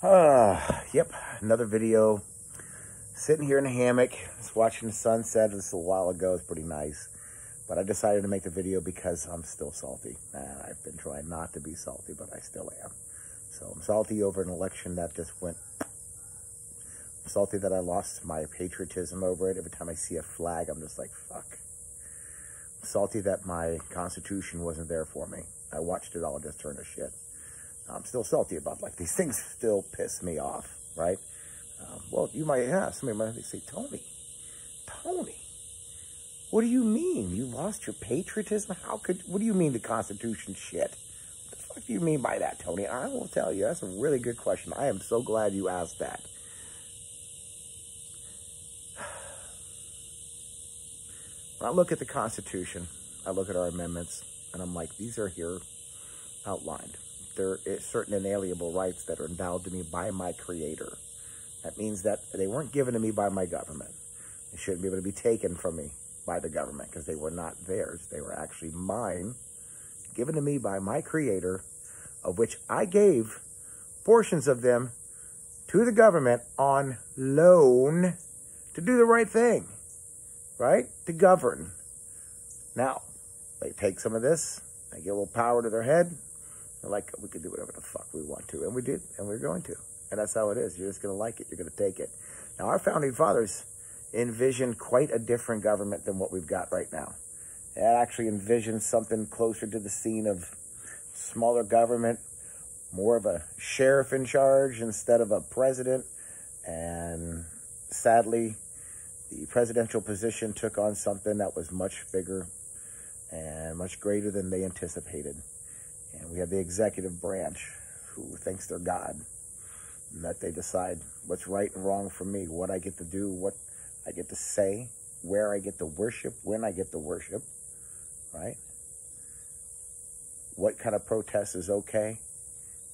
Yep, another video. Sitting here in a hammock, just watching the sunset. This a while ago, it's pretty nice. But I decided to make the video because I'm still salty. And I've been trying not to be salty, but I still am. So I'm salty over an election that just went. I'm salty that I lost my patriotism over it. Every time I see a flag, I'm just like, fuck. I'm salty that my Constitution wasn't there for me. I watched it all just turn to shit. I'm still salty about, like, these things still piss me off, right? Well, you might ask, somebody might say, Tony, what do you mean? You lost your patriotism? What do you mean the Constitution shit? What the fuck do you mean by that, Tony? I will tell you, that's a really good question. I am so glad you asked that. When I look at the Constitution, I look at our amendments, and I'm like, these are here outlined. There are certain inalienable rights that are endowed to me by my Creator. That means that they weren't given to me by my government. They shouldn't be able to be taken from me by the government because they were not theirs. They were actually mine, given to me by my Creator, of which I gave portions of them to the government on loan to do the right thing, right? To govern. Now, they take some of this, they get a little power to their head. They're like, we can do whatever the fuck we want to. And we did, and we're going to. And that's how it is. You're just going to like it. You're going to take it. Now, our founding fathers envisioned quite a different government than what we've got right now. They actually envisioned something closer to the scene of smaller government, more of a sheriff in charge instead of a president. And sadly, the presidential position took on something that was much bigger and much greater than they anticipated. And we have the executive branch who thinks they're God. And that they decide what's right and wrong for me, what I get to do, what I get to say, where I get to worship, when I get to worship, right? What kind of protest is okay?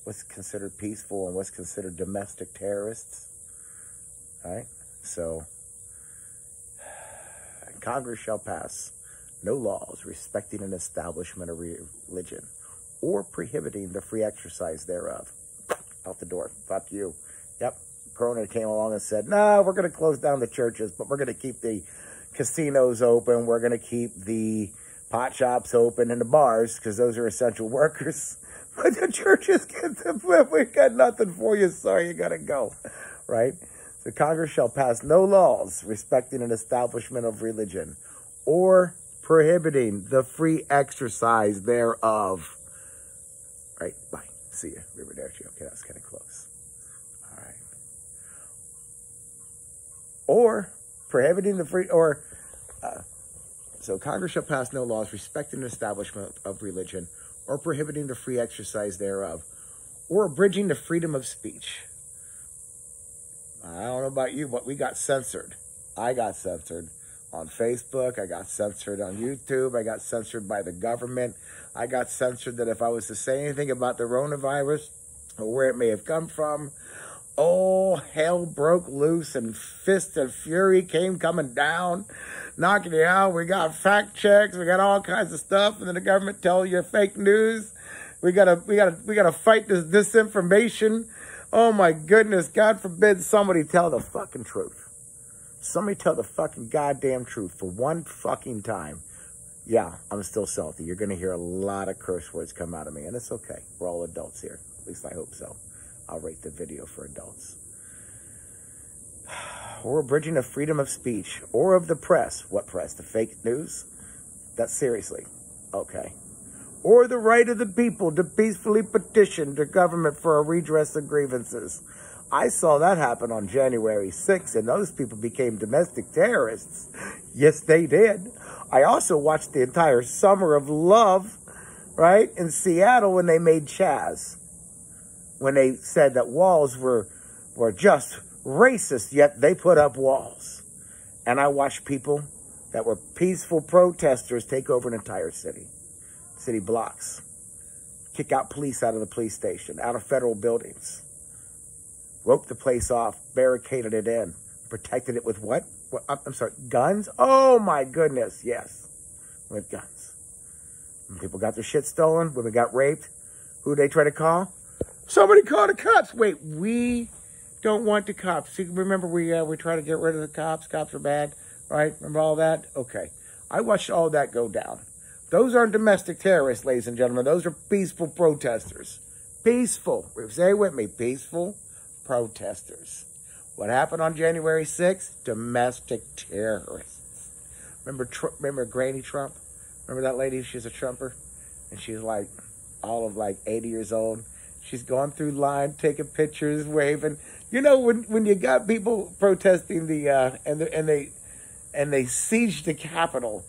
What's considered peaceful and what's considered domestic terrorists, right? So, Congress shall pass no laws respecting an establishment of religion or prohibiting the free exercise thereof. Out the door. Fuck you. Yep. Corona came along and said, no, we're going to close down the churches, but we're going to keep the casinos open. We're going to keep the pot shops open and the bars because those are essential workers. But the churches, we got nothing for you. Sorry, you got to go. Right? So Congress shall pass no laws respecting an establishment of religion or prohibiting the free exercise thereof. Right? Bye. See ya. Riverdale. Okay, that was kind of close. All right. Or prohibiting the free, so Congress shall pass no laws respecting the establishment of religion or prohibiting the free exercise thereof or abridging the freedom of speech. I don't know about you, but we got censored. I got censored on Facebook. I got censored on YouTube. I got censored by the government. I got censored that if I was to say anything about the coronavirus or where it may have come from, oh, hell broke loose and fist and fury came coming down, knocking you out. We got fact checks. We got all kinds of stuff. And then the government tell you fake news. We gotta fight this disinformation. Oh my goodness. God forbid somebody tell the fucking truth. Somebody tell the fucking goddamn truth for one fucking time. Yeah, I'm still salty. You're going to hear a lot of curse words come out of me, and it's okay. We're all adults here. At least I hope so. I'll rate the video for adults. Or abridging the freedom of speech or of the press. What press? The fake news? That's seriously. Okay. Or the right of the people to peacefully petition the government for a redress of grievances. I saw that happen on January 6th, and those people became domestic terrorists. Yes, they did. I also watched the entire Summer of Love, right, in Seattle when they made Chaz. When they said that walls were just racist, yet they put up walls. And I watched people that were peaceful protesters take over an entire city blocks, kick out police out of the police station, out of federal buildings. Roped the place off, barricaded it in, protected it with what? I'm sorry, guns? Oh my goodness, yes, with guns. When people got their shit stolen, women got raped. Who they try to call? Somebody call the cops. Wait, we don't want the cops. See, remember we try to get rid of the cops. Cops are bad, right? Remember all that? Okay. I watched all that go down. Those aren't domestic terrorists, ladies and gentlemen. Those are peaceful protesters. Peaceful. Say it with me. Peaceful protesters. What happened on January 6th? Domestic terrorists. Remember Granny Trump? Remember that lady? She's a Trumper. And she's like, all of like 80 years old. She's going through line, taking pictures, waving. You know, when you got people protesting and they sieged the Capitol.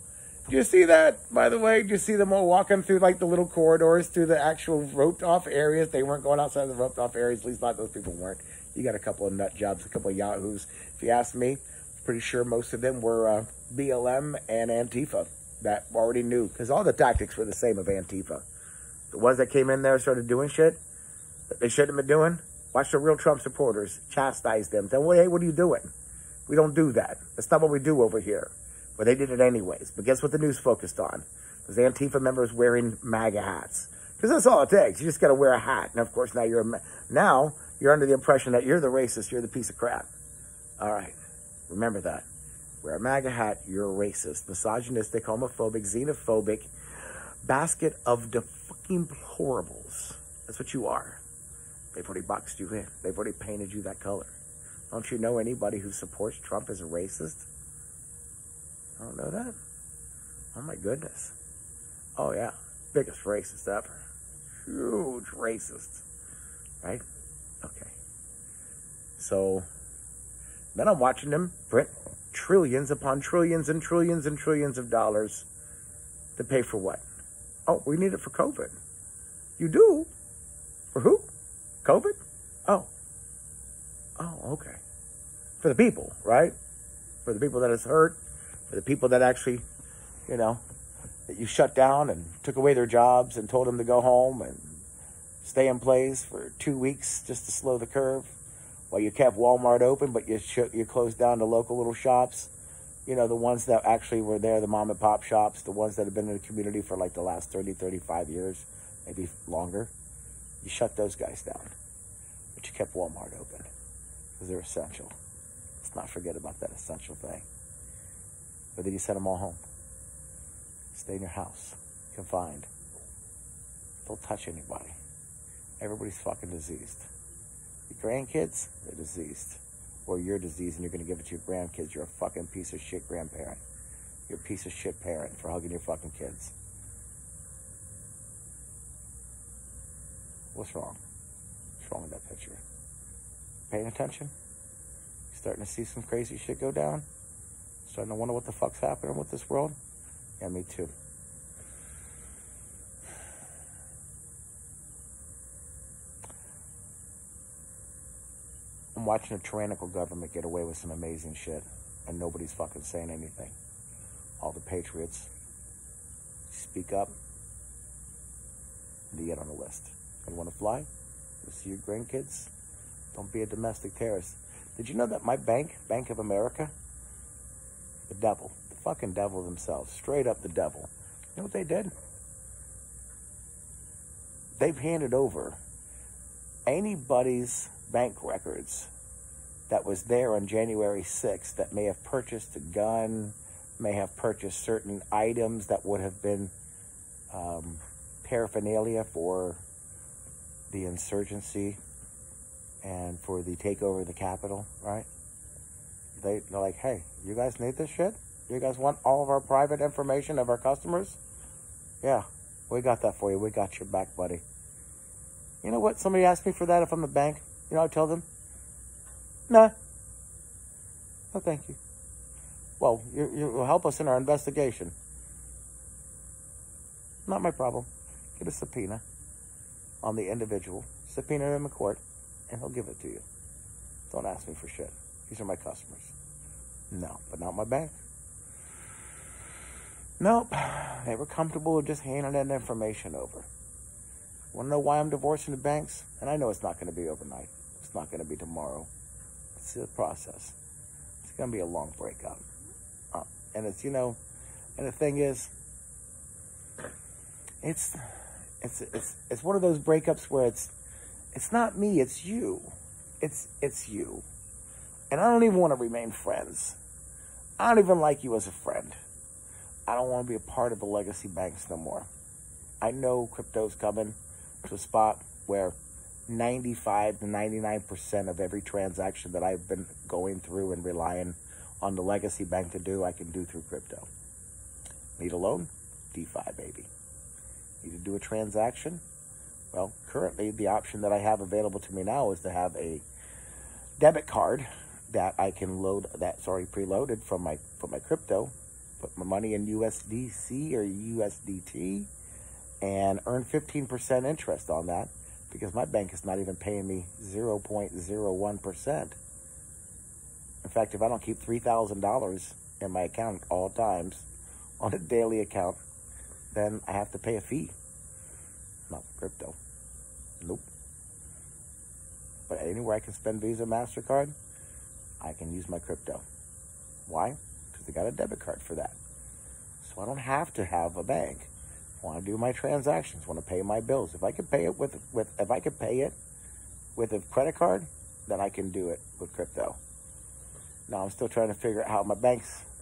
Do you see that, by the way? Do you see them all walking through like the little corridors, through the actual roped off areas? They weren't going outside the roped off areas. At least not those people weren't. You got a couple of nut jobs, a couple of yahoos. If you ask me, pretty sure most of them were BLM and Antifa that already knew. Because all the tactics were the same of Antifa. The ones that came in there and started doing shit that they shouldn't have been doing. Watch the real Trump supporters chastise them. Tell them, hey, what are you doing? We don't do that. That's not what we do over here. But they did it anyways. But guess what the news focused on? Those Antifa members wearing MAGA hats. Because that's all it takes. You just got to wear a hat. And of course, now you're under the impression that you're the racist. You're the piece of crap. All right. Remember that. Wear a MAGA hat. You're a racist, misogynistic, homophobic, xenophobic, basket of the fucking horribles. That's what you are. They've already boxed you in. They've already painted you that color. Don't you know anybody who supports Trump is a racist? I don't know that. Oh my goodness. Oh yeah. Biggest racist ever. Huge racist. Right? Okay. So, then I'm watching them print trillions upon trillions and trillions and trillions of dollars to pay for what? Oh, we need it for COVID. You do? For who? COVID? Oh. Oh, okay. For the people, right? For the people that it's hurt. For the people that actually, you know, that you shut down and took away their jobs and told them to go home and stay in place for 2 weeks just to slow the curve. While you kept Walmart open, but you closed down the local little shops. You know, the ones that actually were there, the mom and pop shops, the ones that have been in the community for like the last 30, 35 years, maybe longer. You shut those guys down. But you kept Walmart open because they're essential. Let's not forget about that essential thing. But then you sent them all home. Stay in your house, confined. Don't touch anybody. Everybody's fucking diseased. Your grandkids, they're diseased. Or you're diseased and you're going to give it to your grandkids. You're a fucking piece of shit grandparent. You're a piece of shit parent for hugging your fucking kids. What's wrong? What's wrong with that picture? Paying attention? Starting to see some crazy shit go down? Starting to wonder what the fuck's happening with this world? Yeah, me too. I'm watching a tyrannical government get away with some amazing shit, and nobody's fucking saying anything. All the patriots speak up, and you get on the list. You want to fly? You see your grandkids? Don't be a domestic terrorist. Did you know that my bank, Bank of America, the devil, the fucking devil themselves, straight up the devil. You know what they did? They've handed over anybody's bank records that was there on January 6th that may have purchased a gun, may have purchased certain items that would have been paraphernalia for the insurgency and for the takeover of the Capitol, right? They're like, hey, you guys need this shit? You guys want all of our private information of our customers? Yeah, we got that for you. We got your back, buddy. You know what? Somebody asked me for that if I'm a bank. You know, I tell them, nah. No, thank you. Well, you'll help us in our investigation. Not my problem. Get a subpoena on the individual. Subpoena him in court, and he'll give it to you. Don't ask me for shit. These are my customers. No, but not my bank. Nope. They were comfortable with just handing that information over. Want to know why I'm divorcing the banks? And I know it's not going to be overnight. It's not going to be tomorrow. It's a process. It's going to be a long breakup. And it's, you know, and the thing is, it's one of those breakups where it's It's not me, it's you. It's you. And I don't even want to remain friends. I don't even like you as a friend. I don't want to be a part of the legacy banks no more. I know crypto's coming to a spot where 95 to 99% of every transaction that I've been going through and relying on the legacy bank to do, I can do through crypto. Need a loan? DeFi, baby. Need to do a transaction? Well, currently the option that I have available to me now is to have a debit card that I can load, that's already preloaded from my crypto, put my money in USDC or USDT, and earn 15% interest on that, because my bank is not even paying me 0.01%. In fact, if I don't keep $3,000 in my account at all times on a daily account, then I have to pay a fee. Not crypto. Nope. But anywhere I can spend Visa, MasterCard, I can use my crypto. Why? Because they got a debit card for that. So I don't have to have a bank. I want to do my transactions, want to pay my bills. If I could pay it with a credit card, then I can do it with crypto. Now I'm still trying to figure out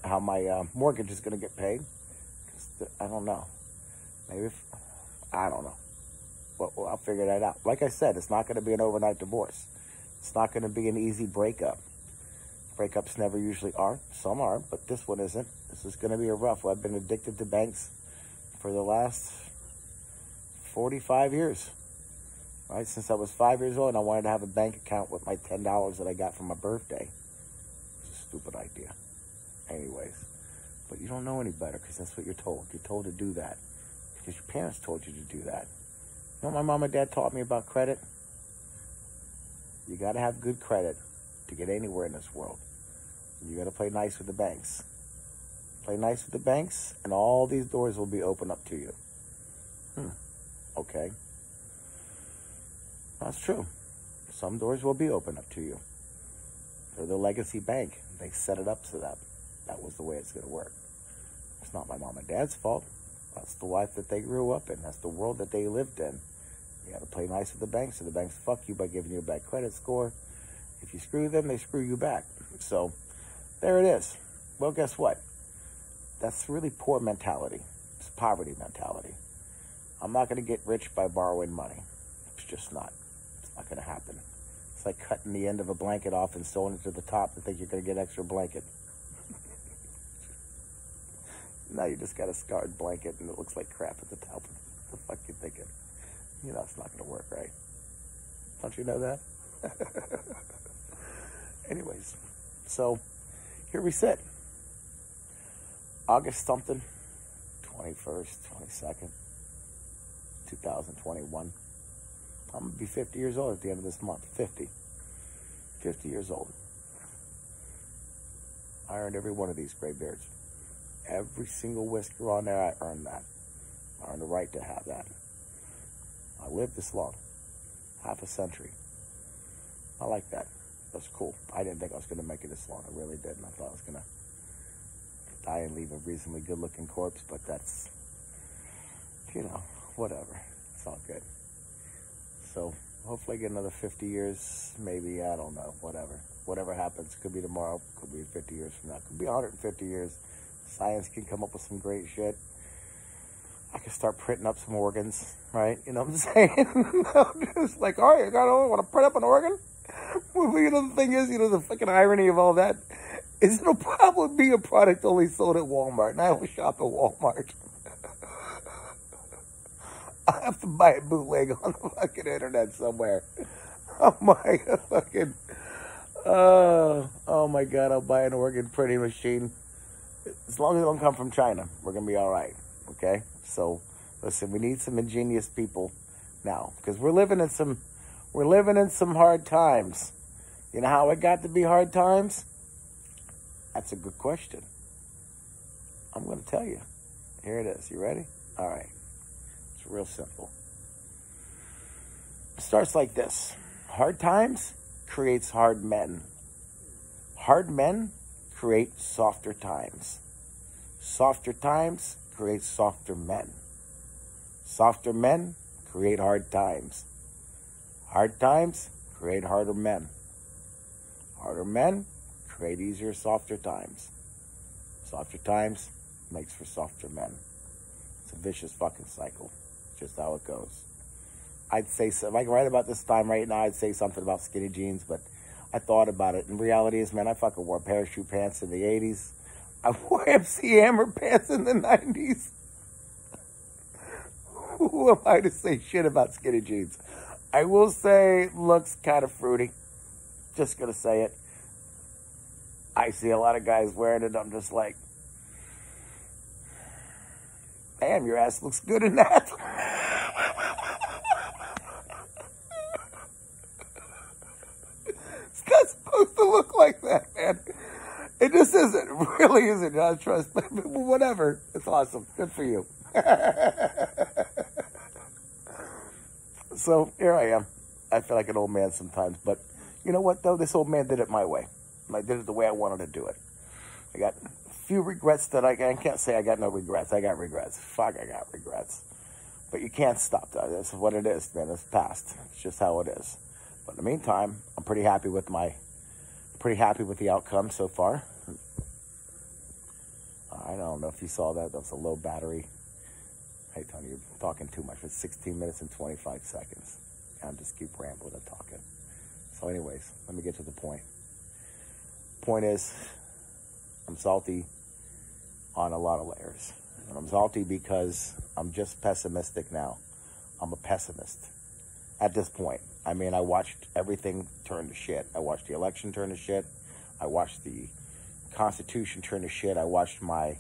how my mortgage is going to get paid. I don't know. I don't know. Well, I'll figure that out. Like I said, it's not going to be an overnight divorce. It's not going to be an easy breakup. Breakups never usually are. Some are, but this one isn't. This is going to be a rough one. I've been addicted to banks for the last 45 years. Right? Since I was 5 years old, and I wanted to have a bank account with my $10 that I got for my birthday. It's a stupid idea. Anyways. But you don't know any better, because that's what you're told. You're told to do that because your parents told you to do that. You know what my mom and dad taught me about credit? You got to have good credit to get anywhere in this world. You got to play nice with the banks. Play nice with the banks, and all these doors will be open up to you. Okay. That's true. Some doors will be open up to you. They're the legacy bank. They set it up so that was the way it's going to work. It's not my mom and dad's fault. That's the life that they grew up in. That's the world that they lived in. You got to play nice with the banks, so the banks fuck you by giving you a bad credit score. If you screw them, they screw you back. So there it is. Well, guess what? That's really poor mentality. It's poverty mentality. I'm not going to get rich by borrowing money. It's just not. It's not going to happen. It's like cutting the end of a blanket off and sewing it to the top to think you're going to get extra blanket. Now you just got a scarred blanket and it looks like crap at the top. What the fuck you thinking? You know it's not going to work, right? Don't you know that? Anyways, so here we sit. August something, 21st, 22nd, 2021. I'm going to be 50 years old at the end of this month. 50 years old. I earned every one of these gray beards. Every single whisker on there, I earned that. I earned the right to have that. I lived this long. Half a century. I like that. That's cool. I didn't think I was going to make it this long. I really didn't. I thought I was going to die and leave a reasonably good-looking corpse, but that's, you know, whatever. It's all good. So hopefully I get another 50 years, maybe, I don't know, whatever. Whatever happens, could be tomorrow, could be 50 years from now, could be 150 years. Science can come up with some great shit. I can start printing up some organs, right? You know what I'm saying? Just like, all right, I want to print up an organ? Well, you know, the thing is, you know, the fucking irony of all that is it'll probably be a product only sold at Walmart, and I don't shop at Walmart. I have to buy it bootleg on the fucking internet somewhere. Oh my fucking, oh my God, I'll buy an organ printing machine. As long as it don't come from China, we're going to be all right, okay? So, listen, we need some ingenious people now, because we're living in some hard times. You know how it got to be hard times? That's a good question. I'm going to tell you. Here it is. You ready? All right. It's real simple. It starts like this. Hard times creates hard men. Hard men create softer times. Softer times create softer men. Softer men create hard times. Hard times create harder men. Harder men create easier, softer times. Softer times makes for softer men. It's a vicious fucking cycle. Just how it goes. I'd say, so, if I can write about this time right now, I'd say something about skinny jeans, but I thought about it. And reality is, man, I fucking wore parachute pants in the 80s. I wore MC Hammer pants in the 90s. Who am I to say shit about skinny jeans? I will say, looks kind of fruity. Just gonna say it. I see a lot of guys wearing it. I'm just like, damn, your ass looks good in that. It's not supposed to look like that, man. It just isn't. It really isn't. I trust me. Whatever. It's awesome. Good for you. So here I am. I feel like an old man sometimes, but you know what though? This old man did it my way. I did it the way I wanted to do it. I got a few regrets that I can't say I got no regrets. I got regrets. Fuck, I got regrets. But you can't stop that. That's what it is, man. It's past. It's just how it is. But in the meantime, I'm pretty happy with the outcome so far. I don't know if you saw that. That was a low battery. Hey, Tony, you're talking too much. It's 16 minutes and 25 seconds. I'll just keep rambling and talking. So anyways, let me get to the point. Point is, I'm salty on a lot of layers. And I'm salty because I'm just pessimistic now. I'm a pessimist at this point. I mean, I watched everything turn to shit. I watched the election turn to shit. I watched the Constitution turn to shit. I watched my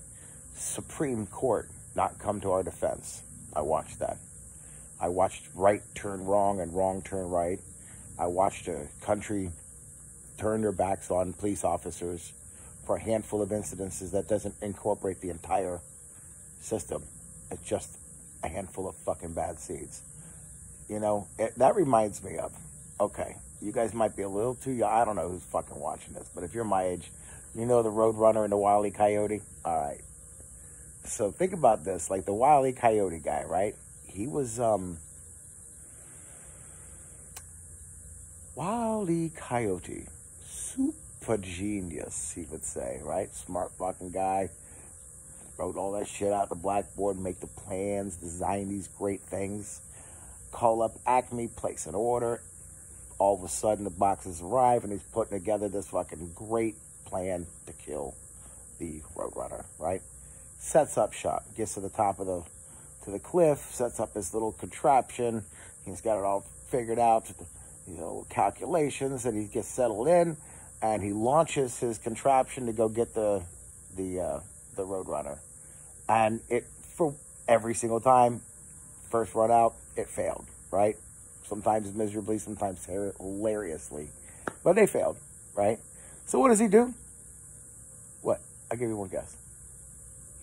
Supreme Court not come to our defense. I watched that. I watched right turn wrong and wrong turn right. I watched a country turn their backs on police officers for a handful of incidences that doesn't incorporate the entire system. It's just a handful of fucking bad seeds. You know, that reminds me of, okay, you guys might be a little too young. I don't know who's fucking watching this, but if you're my age, you know the Roadrunner and the Wile E. Coyote? All right. So think about this, like the Wile E. Coyote guy, right? He was, Wile E. Coyote, super genius, he would say, right? Smart fucking guy. Wrote all that shit out the blackboard, make the plans, design these great things. Call up Acme, place an order. All of a sudden, the boxes arrive, and he's putting together this fucking great plan to kill the Roadrunner, right? Sets up shop, gets to the top of the cliff, sets up this little contraption. He's got it all figured out, you know, calculations, and he gets settled in, and he launches his contraption to go get the Roadrunner. And it, for every single time, first run out, it failed, right? Sometimes miserably, sometimes hilariously. But they failed, right? So what does he do? What? I'll give you one guess.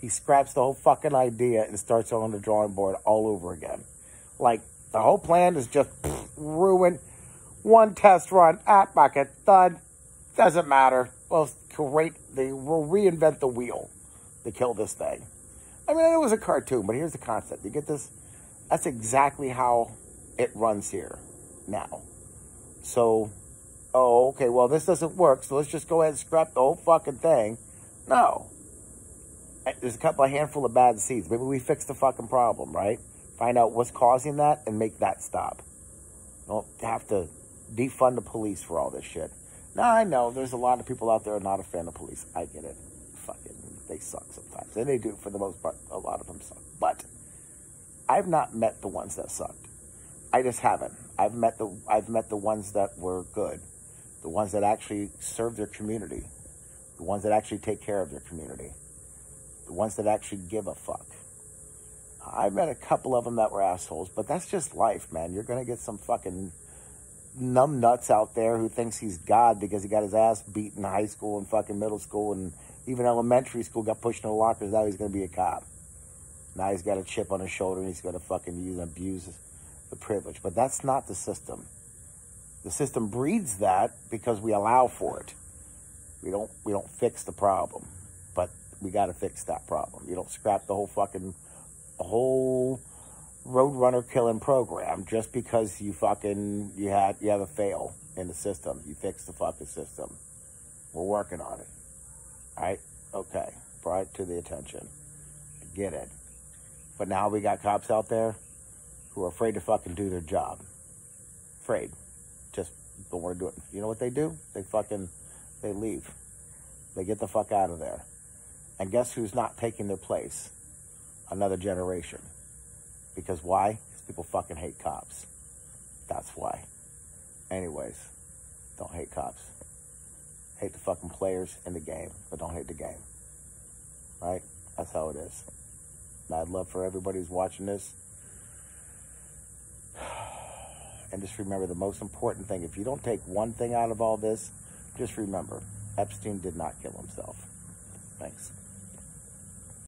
He scraps the whole fucking idea and starts on the drawing board all over again. Like, the whole plan is just ruined. One test run, bucket, done. Doesn't matter. We'll reinvent the wheel to kill this thing. I mean, I know it was a cartoon, but here's the concept. You get this? That's exactly how it runs here now. So, oh, okay, well, this doesn't work, so let's just go ahead and scrap the whole fucking thing. No. There's a handful of bad seeds. Maybe we fix the fucking problem, right? Find out what's causing that and make that stop. Don't have to defund the police for all this shit. Now, I know there's a lot of people out there who are not a fan of police. I get it. Fucking, they suck sometimes. And they do, for the most part. A lot of them suck. But I've not met the ones that sucked. I just haven't. I've met the ones that were good. The ones that actually serve their community. The ones that actually take care of their community. The ones that actually give a fuck. I've met a couple of them that were assholes, but that's just life, man. You're going to get some fucking numb nuts out there who thinks he's God because he got his ass beat in high school and fucking middle school and even elementary school, got pushed in the lockers. Now he's going to be a cop. Now he's got a chip on his shoulder and he's going to fucking use and abuse the privilege. But that's not the system. The system breeds that because we allow for it. We don't fix the problem, but we got to fix that problem. You don't scrap the whole roadrunner killing program just because you have a fail in the system. You fix the fucking system. We're working on it. All right? Okay. Brought it to the attention. I get it. But now we got cops out there who are afraid to fucking do their job. Afraid. Just don't want to do it. You know what they do? They leave. They get the fuck out of there. And guess who's not taking their place? Another generation. Because why? Because people fucking hate cops. That's why. Anyways, don't hate cops. Hate the fucking players in the game, but don't hate the game. Right? That's how it is. And I'd love for everybody who's watching this. And just remember the most important thing. If you don't take one thing out of all this, just remember, Epstein did not kill himself. Thanks.